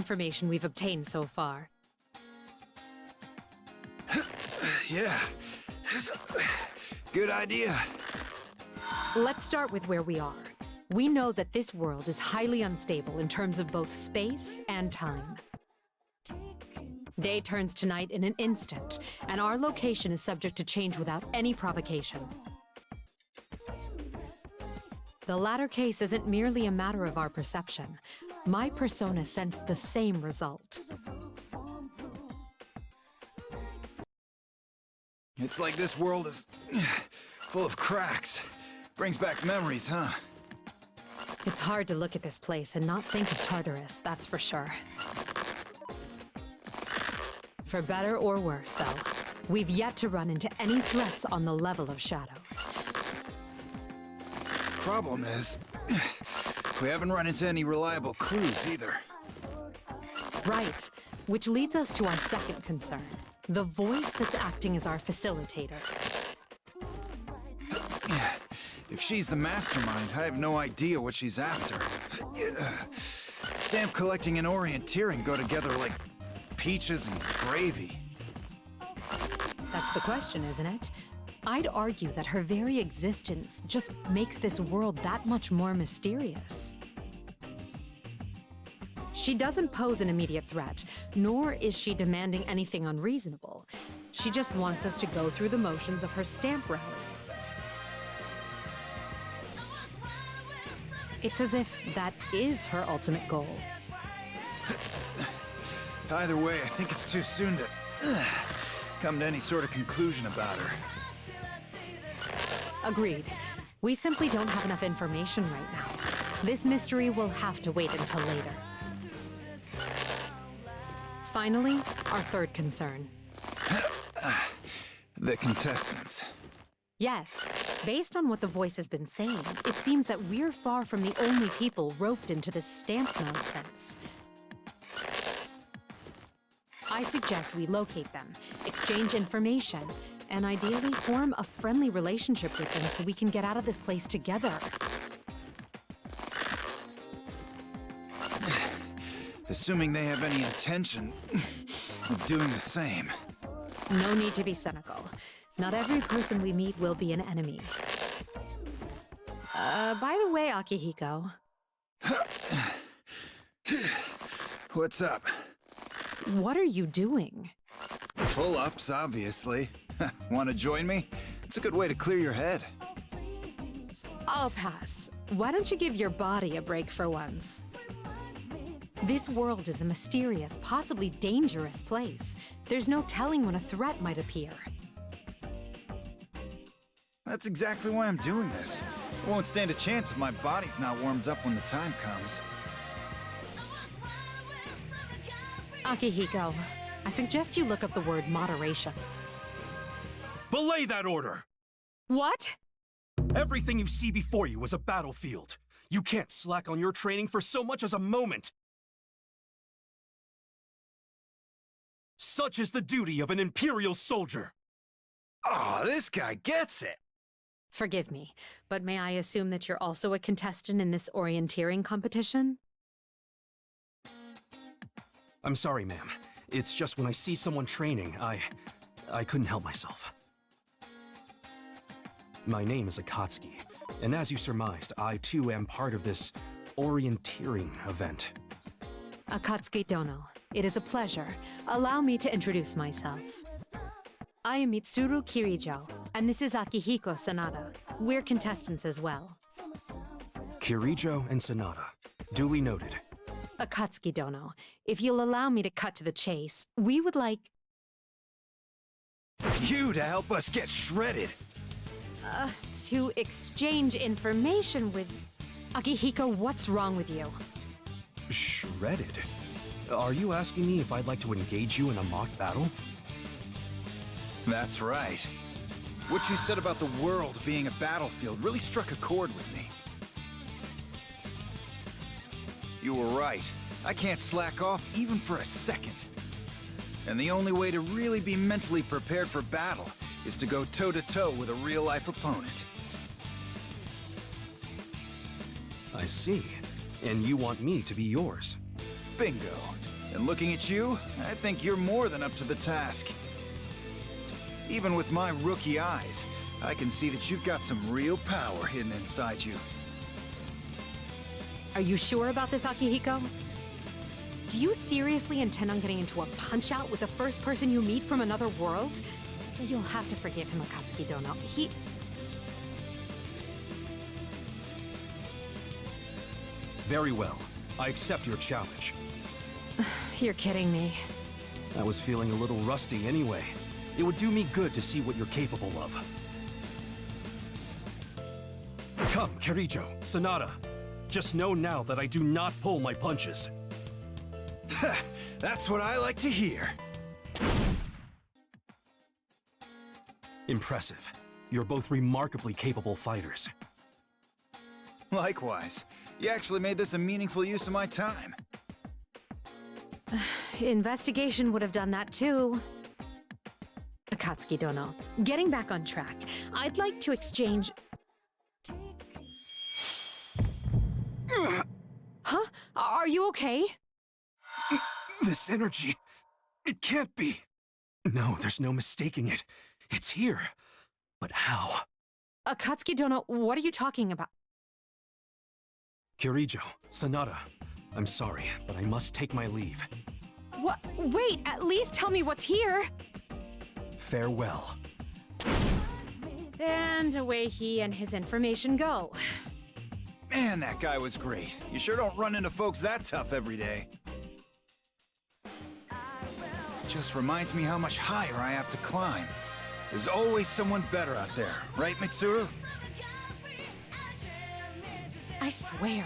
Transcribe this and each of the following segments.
information we've obtained so far. Yeah, good idea. Let's start with where we are. We know that this world is highly unstable in terms of both space and time. Day turns to night in an instant, and our location is subject to change without any provocation. The latter case isn't merely a matter of our perception. My persona sensed the same result. It's like this world is full of cracks. Brings back memories, huh? It's hard to look at this place and not think of Tartarus, that's for sure. For better or worse, though, we've yet to run into any threats on the level of shadows. Problem is, we haven't run into any reliable clues either. Right, which leads us to our second concern. The voice that's acting as our facilitator. If she's the mastermind, I have no idea what she's after. Stamp collecting and orienteering go together like peaches and gravy. That's the question, isn't it? I'd argue that her very existence just makes this world that much more mysterious. She doesn't pose an immediate threat, nor is she demanding anything unreasonable. She just wants us to go through the motions of her stamp rally. It's as if that is her ultimate goal. Either way, I think it's too soon to come to any sort of conclusion about her. Agreed. We simply don't have enough information right now. This mystery will have to wait until later. Finally, our third concern. The contestants. Yes, based on what the voice has been saying, it seems that we're far from the only people roped into this stamp nonsense. I suggest we locate them, exchange information, and ideally form a friendly relationship with them so we can get out of this place together. Assuming they have any intention of doing the same. No need to be cynical. Not every person we meet will be an enemy. By the way, Akihiko. What's up? What are you doing? Pull-ups, obviously. Want to join me? It's a good way to clear your head. I'll pass. Why don't you give your body a break for once? This world is a mysterious, possibly dangerous place. There's no telling when a threat might appear. That's exactly why I'm doing this. I won't stand a chance if my body's not warmed up when the time comes. Akihiko, I suggest you look up the word moderation. Belay that order! What? Everything you see before you is a battlefield. You can't slack on your training for so much as a moment. Such is the duty of an Imperial soldier. Oh, this guy gets it! Forgive me, but may I assume that you're also a contestant in this orienteering competition? I'm sorry, ma'am. It's just when I see someone training, I couldn't help myself. My name is Akatsuki, and as you surmised, I too am part of this orienteering event. Akatsuki Dono, it is a pleasure. Allow me to introduce myself. I am Mitsuru Kirijo, and this is Akihiko Sanada. We're contestants as well. Kirijo and Sanada. Duly noted. Akatsuki Dono, if you'll allow me to cut to the chase, we would like... You to help us get shredded! to exchange information with... Akihiko, what's wrong with you? Shredded? Are you asking me if I'd like to engage you in a mock battle? That's right. What you said about the world being a battlefield really struck a chord with me. You were right. I can't slack off even for a second. And the only way to really be mentally prepared for battle is to go toe-to-toe with a real-life opponent. I see. And you want me to be yours? Bingo. And looking at you, I think you're more than up to the task. Even with my rookie eyes, I can see that you've got some real power hidden inside you. Are you sure about this, Akihiko? Do you seriously intend on getting into a punch-out with the first person you meet from another world? You'll have to forgive him, Akatsuki Dono. Very well. I accept your challenge. You're kidding me. I was feeling a little rusty anyway. It would do me good to see what you're capable of. Come, Kirijo, Sonata. Just know now that I do not pull my punches. That's what I like to hear. Impressive. You're both remarkably capable fighters. Likewise. You actually made this a meaningful use of my time. Investigation would have done that too. Akatsuki Dono, getting back on track, I'd like to exchange... Huh? Are you okay? This energy... It can't be. No, there's no mistaking it. It's here. But how? Akatsuki Dono, what are you talking about? Kirijo, Sonata, I'm sorry, but I must take my leave. What? Wait, at least tell me what's here! Farewell. And away he and his information go. Man, that guy was great. You sure don't run into folks that tough every day. Just reminds me how much higher I have to climb. There's always someone better out there, right, Mitsuru? I swear,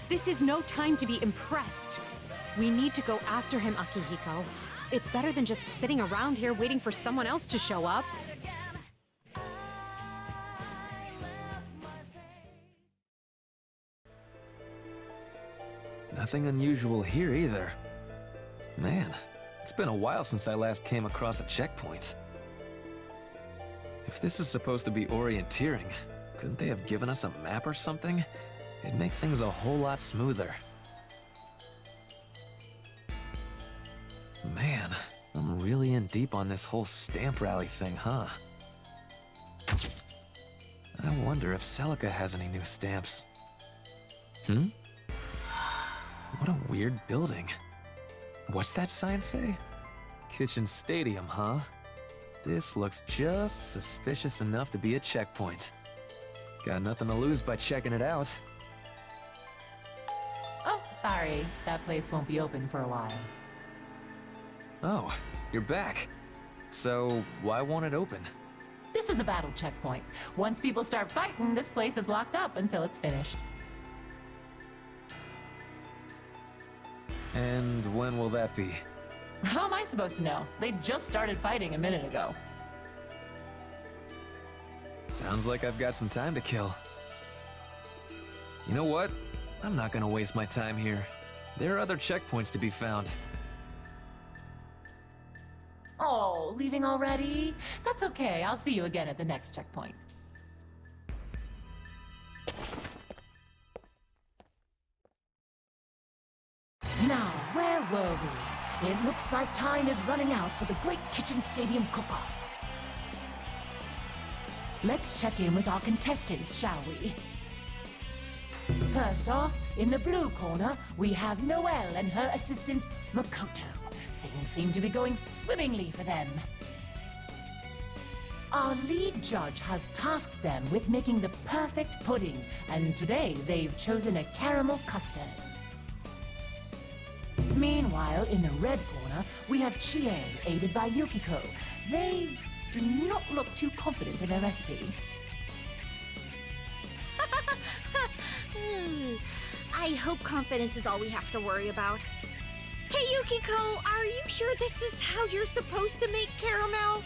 this is no time to be impressed. We need to go after him, Akihiko. It's better than just sitting around here waiting for someone else to show up. Nothing unusual here either. Man, it's been a while since I last came across a checkpoint. If this is supposed to be orienteering, couldn't they have given us a map or something? It'd make things a whole lot smoother. Man, I'm really in deep on this whole stamp rally thing, huh? I wonder if Celica has any new stamps. What a weird building. What's that sign say? Kitchen Stadium, huh? This looks just suspicious enough to be a checkpoint. Got nothing to lose by checking it out. Oh, sorry. That place won't be open for a while. Oh, you're back. So, why won't it open? This is a battle checkpoint. Once people start fighting, this place is locked up until it's finished. And when will that be? How am I supposed to know? They just started fighting a minute ago. Sounds like I've got some time to kill. You know what? I'm not gonna waste my time here. There are other checkpoints to be found. Oh, leaving already? That's okay. I'll see you again at the next checkpoint. Now, where were we? It looks like time is running out for the Great Kitchen Stadium cook-off. Let's check in with our contestants, shall we? First off, in the blue corner, we have Noel and her assistant, Makoto. Things seem to be going swimmingly for them. Our lead judge has tasked them with making the perfect pudding, and today they've chosen a caramel custard. Meanwhile, in the red corner, we have Chie, aided by Yukiko. They do not look too confident in their recipe. I hope confidence is all we have to worry about. Hey Yukiko, are you sure this is how you're supposed to make caramel?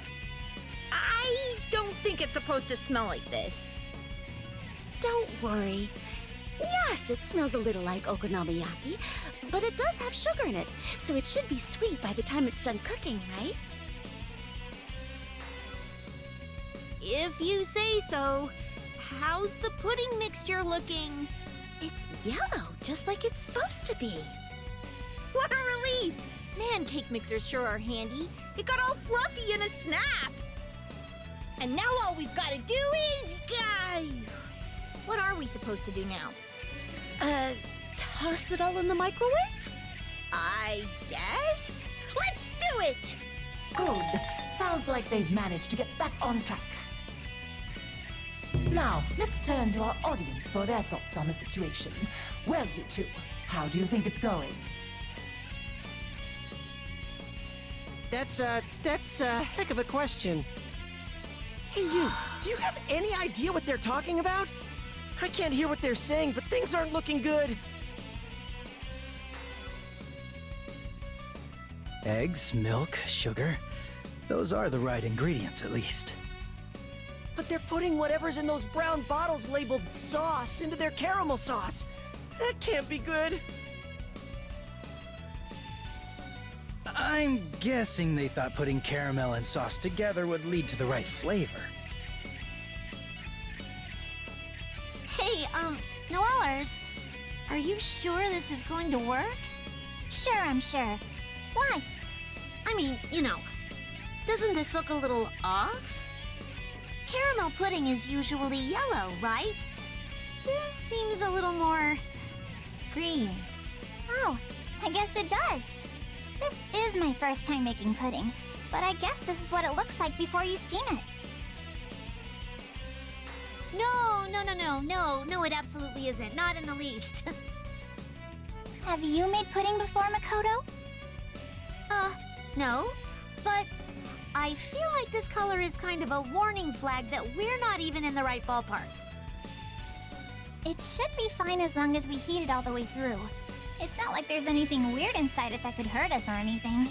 I don't think it's supposed to smell like this. Don't worry. Yes, it smells a little like okonomiyaki, but it does have sugar in it, so it should be sweet by the time it's done cooking, right? If you say so. How's the pudding mixture looking? It's yellow, just like it's supposed to be. What a relief! cake mixers sure are handy. It got all fluffy in a snap. And now all we've got to do is... what are we supposed to do now? Toss it all in the microwave? I guess? Let's do it! Good. Sounds like they've managed to get back on track. Now, let's turn to our audience for their thoughts on the situation. Well, you two, how do you think it's going? That's a heck of a question. Hey, you, do you have any idea what they're talking about? I can't hear what they're saying, but things aren't looking good. Eggs, milk, sugar. Those are the right ingredients, at least. But they're putting whatever's in those brown bottles labeled sauce into their caramel sauce. That can't be good. I'm guessing they thought putting caramel and sauce together would lead to the right flavor. Hey, Noelers, are you sure this is going to work? Sure, I'm sure. Why? I mean, you know, doesn't this look a little off? Caramel pudding is usually yellow, right? This seems a little more green. Oh, I guess it does. This is my first time making pudding, but I guess this is what it looks like before you steam it. No, it absolutely isn't. Not in the least. Have you made pudding before, Makoto? No, but I feel like this color is kind of a warning flag that we're not even in the right ballpark. It should be fine as long as we heat it all the way through. It's not like there's anything weird inside it that could hurt us or anything.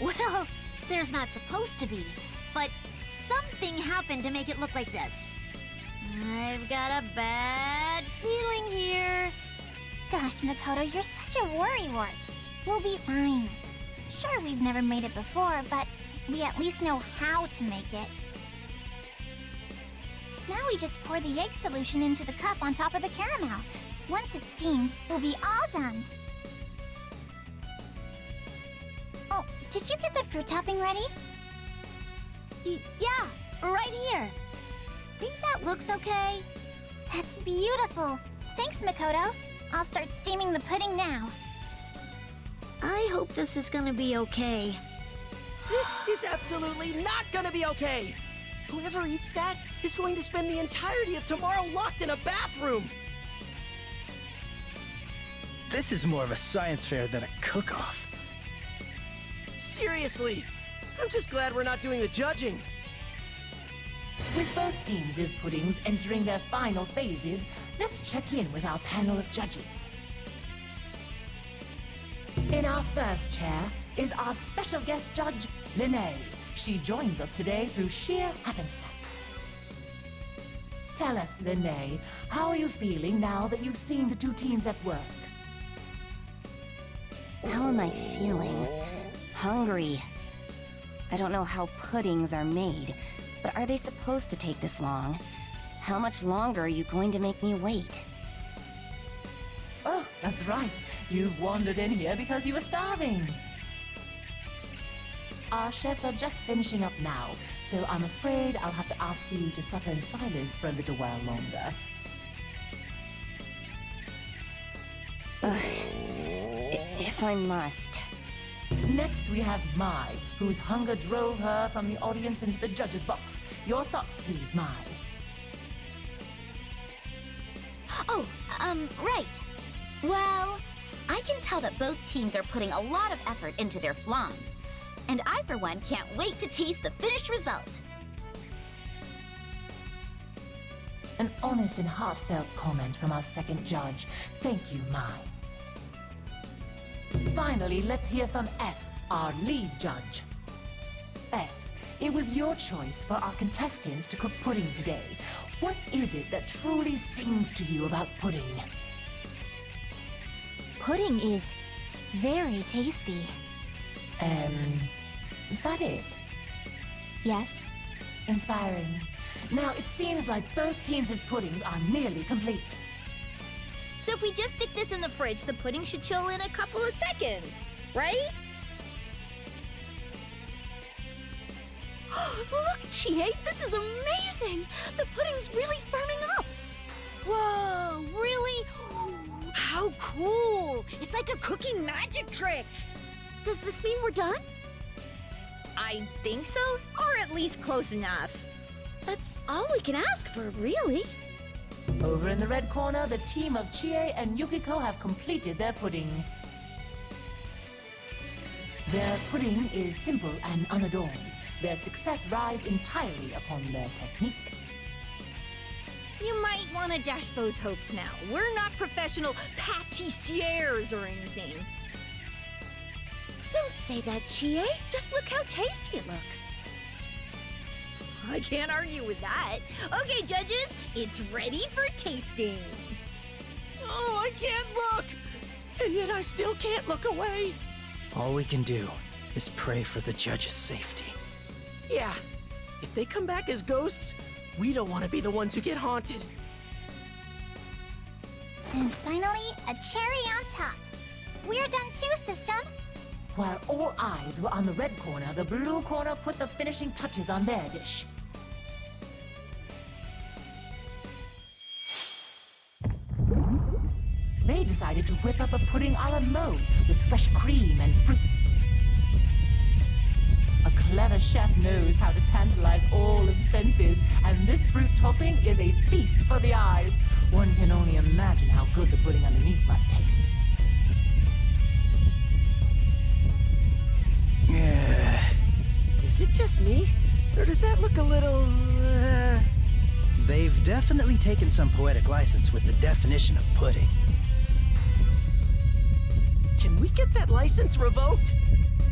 Well, there's not supposed to be, but something happened to make it look like this. I've got a bad feeling here. Gosh, Makoto, you're such a worrywart. We'll be fine. Sure, we've never made it before, but we at least know how to make it. Now we just pour the egg solution into the cup on top of the caramel. Once it's steamed, we'll be all done. Oh, did you get the fruit topping ready? Yeah, right here. Think that looks okay? That's beautiful. Thanks, Makoto. I'll start steaming the pudding now. I hope this is gonna be okay. This is absolutely not gonna be okay! Whoever eats that is going to spend the entirety of tomorrow locked in a bathroom! This is more of a science fair than a cook-off. Seriously, I'm just glad we're not doing the judging. With both teams' puddings entering their final phases, let's check in with our panel of judges. In our first chair is our special guest judge, Linnea. She joins us today through sheer happenstance. Tell us, Linnea, how are you feeling now that you've seen the two teams at work? How am I feeling? Hungry. I don't know how puddings are made, but are they supposed to take this long? How much longer are you going to make me wait? Oh, that's right. You've wandered in here because you were starving. Our chefs are just finishing up now, so I'm afraid I'll have to ask you to suffer in silence for a little while longer. If I must. Next we have Mai, whose hunger drove her from the audience into the judge's box. Your thoughts, please, Mai. Oh, right. Well, I can tell that both teams are putting a lot of effort into their flans. And I, for one, can't wait to taste the finished result. An honest and heartfelt comment from our second judge. Thank you, Mai. Finally, let's hear from S, our lead judge. S, it was your choice for our contestants to cook pudding today. What is it that truly sings to you about pudding? Pudding is very tasty. Is that it? Yes. Inspiring. Now, it seems like both teams' puddings are nearly complete. So if we just stick this in the fridge, the pudding should chill in a couple of seconds, right? Look, Chie, this is amazing! The pudding's really firming up! Whoa, really? How cool! It's like a cooking magic trick! Does this mean we're done? I think so, or at least close enough. That's all we can ask for, really. Over in the red corner, the team of Chie and Yukiko have completed their pudding. Their pudding is simple and unadorned. Their success rides entirely upon their technique. You might want to dash those hopes now. We're not professional pâtissiers or anything. Don't say that, Chie. Just look how tasty it looks. I can't argue with that. Okay, judges, it's ready for tasting. Oh, I can't look! And yet I still can't look away. All we can do is pray for the judge's safety. Yeah, if they come back as ghosts, we don't want to be the ones who get haunted. And finally, a cherry on top. We're done too, system. While all eyes were on the red corner, the blue corner put the finishing touches on their dish. They decided to whip up a pudding a la mode with fresh cream and fruits. A clever chef knows how to tantalize all of the senses, and this fruit topping is a feast for the eyes. One can only imagine how good the pudding underneath must taste. Is it just me? Or does that look a little, They've definitely taken some poetic license with the definition of pudding. Can we get that license revoked?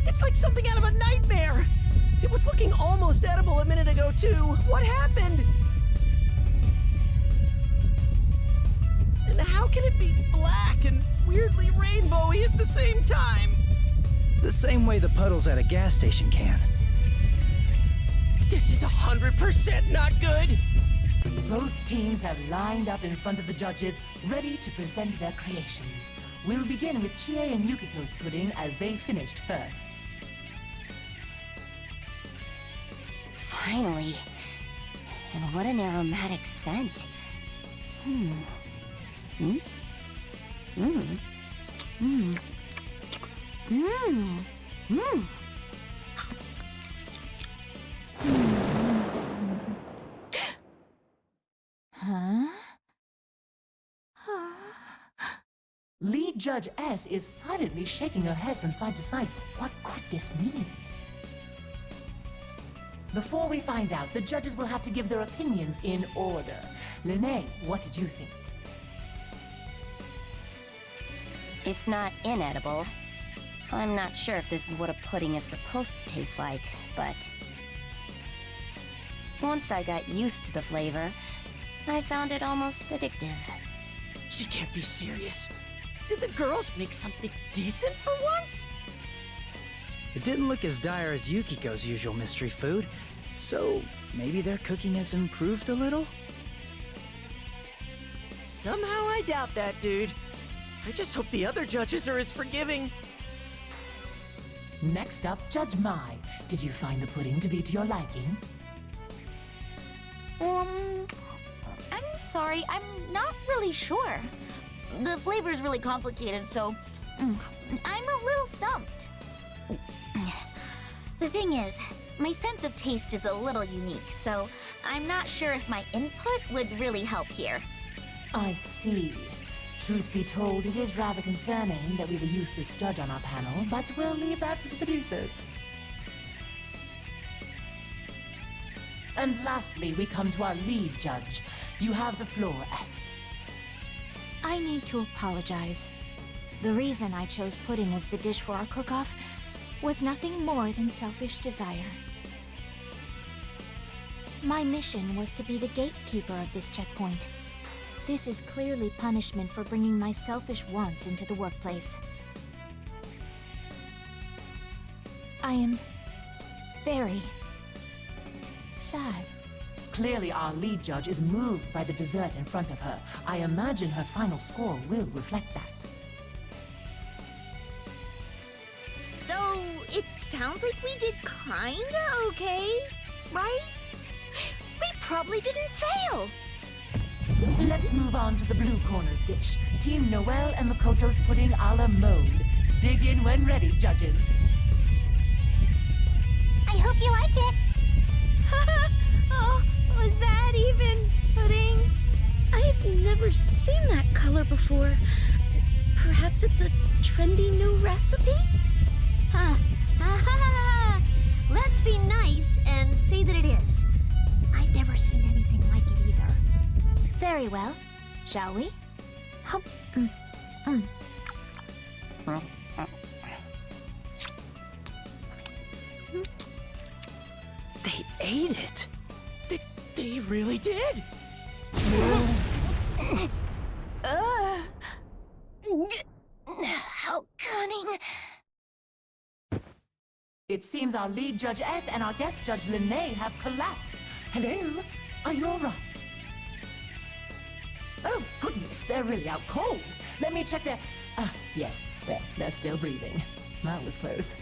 It's like something out of a nightmare! It was looking almost edible a minute ago, too. What happened? And how can it be black and weirdly rainbowy at the same time? The same way the puddles at a gas station can. This is 100% not good! Both teams have lined up in front of the judges, ready to present their creations. We'll begin with Chie and Yukiko's pudding as they finished first. Finally. And what an aromatic scent. Lead Judge S is silently shaking her head from side to side. What could this mean? Before we find out, the judges will have to give their opinions in order. Lene, what did you think? It's not inedible. I'm not sure if this is what a pudding is supposed to taste like, but once I got used to the flavor, I found it almost addictive. She can't be serious. Did the girls make something decent for once? It didn't look as dire as Yukiko's usual mystery food, so maybe their cooking has improved a little? Somehow I doubt that, dude. I just hope the other judges are as forgiving. Next up, Judge Mai. Did you find the pudding to be to your liking? I'm sorry, I'm not really sure. The flavor's really complicated, so I'm a little stumped. The thing is, my sense of taste is a little unique, so I'm not sure if my input would really help here. I see. Truth be told, it is rather concerning that we have a useless judge on our panel, but we'll leave that to the producers. And lastly, we come to our lead judge. You have the floor, S. I need to apologize. The reason I chose pudding as the dish for our cook-off was nothing more than selfish desire. My mission was to be the gatekeeper of this checkpoint. This is clearly punishment for bringing my selfish wants into the workplace. I am very sad. Clearly, our lead judge is moved by the dessert in front of her. I imagine her final score will reflect that. So, it sounds like we did kinda okay, right? We probably didn't fail. Let's move on to the blue corner's dish. Team Noel and Makoto's pudding a la mode. Dig in when ready, judges. I hope you like it. Oh, was that even pudding? I've never seen that color before. Perhaps it's a trendy new recipe? Huh. Let's be nice and say that it is. I've never seen anything like it either. Very well. Shall we? Hop. They ate it. They really did. How cunning. It seems our lead judge S and our guest judge Lene have collapsed. Hello? Are you all right? Oh, goodness, they're really out cold. Let me check their... yes, they're still breathing. That was close.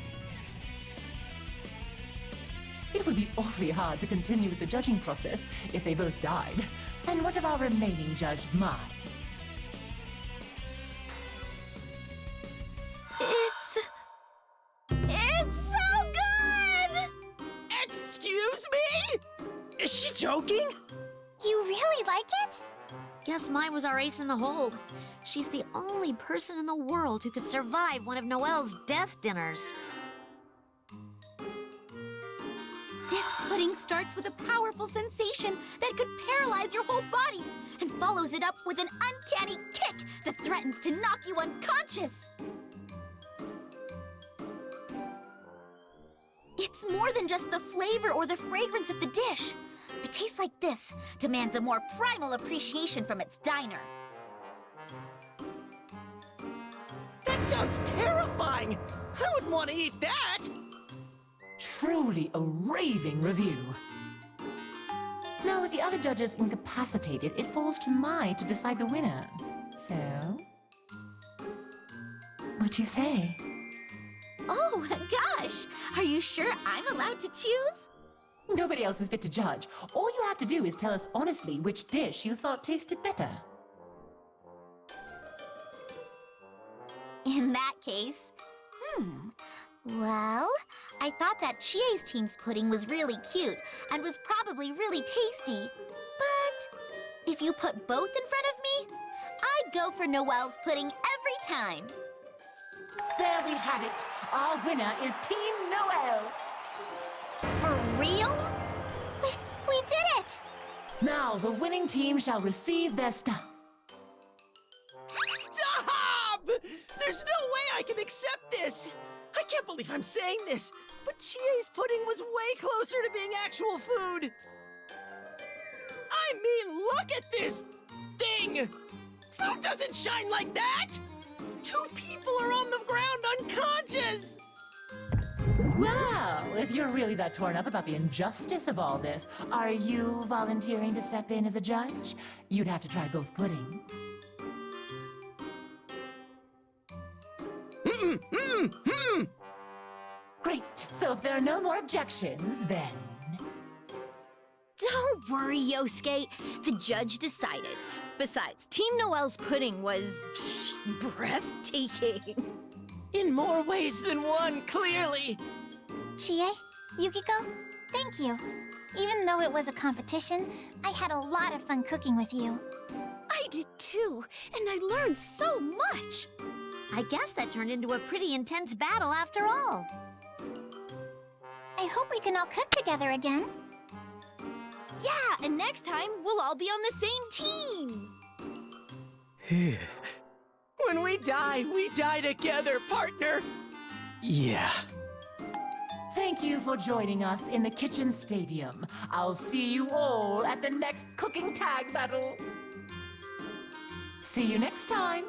It would be awfully hard to continue with the judging process if they both died. And what of our remaining judge, Mai? It's so good! Excuse me? Is she joking? You really like it? Guess mine was our ace in the hole. She's the only person in the world who could survive one of Noel's death dinners. This pudding starts with a powerful sensation that could paralyze your whole body and follows it up with an uncanny kick that threatens to knock you unconscious. It's more than just the flavor or the fragrance of the dish. A taste like this demands a more primal appreciation from its diner. That sounds terrifying. I wouldn't want to eat that. Truly a raving review. Now, with the other judges incapacitated, it falls to Mai to decide the winner. So, what do you say? Oh, gosh! Are you sure I'm allowed to choose? Nobody else is fit to judge. All you have to do is tell us honestly which dish you thought tasted better. In that case, well, I thought that Chie's team's pudding was really cute and was probably really tasty. But if you put both in front of me, I'd go for Noel's pudding every time. There we have it. Our winner is Team Noel. For real? We did it! Now the winning team shall receive their stuff. Stop! There's no way I can accept this. I can't believe I'm saying this, but Chie's pudding was way closer to being actual food. I mean, look at this thing! Food doesn't shine like that! 2 people are on the ground unconscious! Well, if you're really that torn up about the injustice of all this, are you volunteering to step in as a judge? You'd have to try both puddings. Great. So if there are no more objections, then... Don't worry, Yosuke. The judge decided. Besides, Team Noel's pudding was breathtaking. In more ways than one, clearly. Chie, Yukiko, thank you. Even though it was a competition, I had a lot of fun cooking with you. I did too, and I learned so much. I guess that turned into a pretty intense battle after all. I hope we can all cook together again. Yeah, and next time we'll all be on the same team. When we die together, partner. Yeah. Thank you for joining us in the kitchen stadium. I'll see you all at the next cooking tag battle. See you next time.